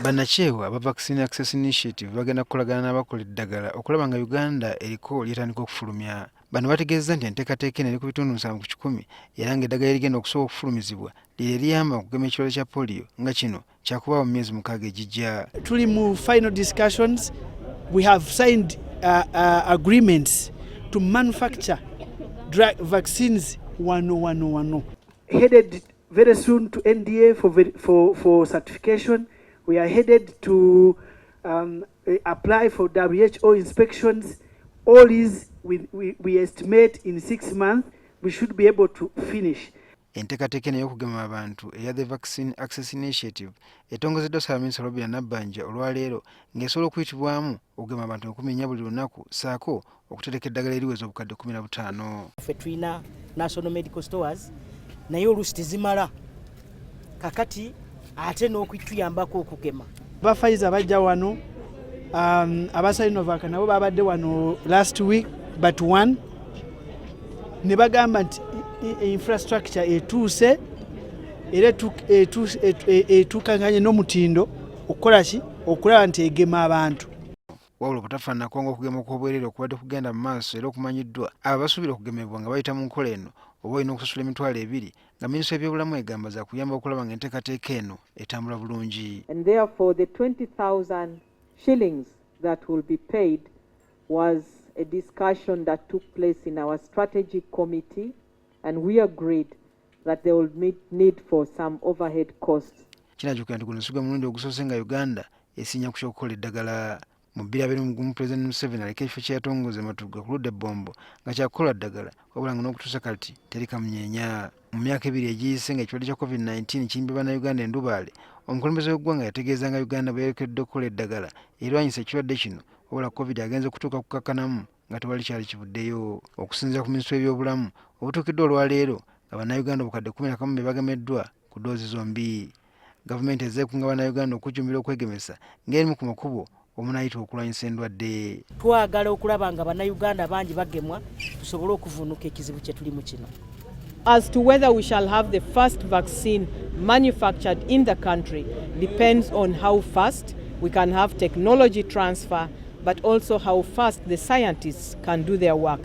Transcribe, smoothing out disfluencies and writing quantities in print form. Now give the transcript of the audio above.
Bannakyewa aba Vaccine Access Initiative bagenda kukolagana n'abakola eddagala okulaba nga Uganda eriko lyetandika okufulumya. Bano bategeezza nti enteekateeka eno eri ku bitundu 7 ku 10 era ng'eddagala erigenda okusobola okufulumizibwa lye eriyamba okugema ekirwadde kya polio nga kino kyakubaawo mu myezi 6 egijja. Tuli mu final discussions. We have signed agreements to manufacture vaccines 101. Headed very soon to NDA for certification. We are headed to apply for WHO inspections. All is we estimate in 6 months we should be able to finish. Entekateeka ey'okugema abantu eya The Vaccine Access Initiative etongozeddwa Ssaabaminisita Robinah Nabbanja olwaleero ng'esobola okuyitibwamu okugema abantu 14 buli lunaku ssaako okutereka eddagala eriweza obukadde 15. Ffe tulina National Medical Stores naye oluusi tezimala kakati ate n'okutuyambako okugema. Ba Pfizer bajja wano, aba Sinovac nabo babadde wano last week but one ne bagamba nti infrastructure etuuse era etuukanganye n'omutindo okukola ki okulaba nti egema abantu. Wabula obutafaananako ng'okugema okw'obwereere okubadde kugenda mu maaso era okumanyiddwa abo basuubira okugemebwa nga bayita mu nkola eno oba olina okusasula emitwalo 2 nga minisitule y'ebyobulamu egamba za kuyamba okulaba nga enteekateeka eno etambula bulungi. And therefore the 20,000 shillings that will be paid was a discussion that took place in our strategic committee, and we agreed that there will be need for some overhead costs. Kinajjukira nti guno sigwa mulundi ogusoose nga Uganda esinya ku ky'okukola eddagala. Mu 2021 President Museveni aleka ekifo kye yatongoza Matugga ku ludda Bombo nga kyakukola ddagala wabula nga n'okutuusa kati teri kamunyeenya. Mu myaka 2 egiyise ng'ekirwadde kya COVID-19 kiyimbye bannayuganda endubaale, omukulembeze w'eggwanga yategeeza nga Uganda bweyolekedde okukola eddagala erwanyisa ekirwadde kino wabula COVID agenze kutuuka ku kakkanamu nga tewali kyali kivuddeyo. Okusinziira ku minisitule y'ebyobulamu obutuukiddwa olwaleero nga bannayuganda obukadde 11 be bagemeddwa ku doozi zombi. Gavumenti ezeekunga bannayuganda okujjumbira okwegemesa ng'erimu ku makubo omunayita okulwanyisa endwadde. Twagala okulaba nga bannayuganda bangi bagemwa tusobole okuvuunuka ekizibu kye tulimu kino. As to whether we shall have the first vaccine manufactured in the country depends on how fast we can have technology transfer, but also how fast the scientists can do their work.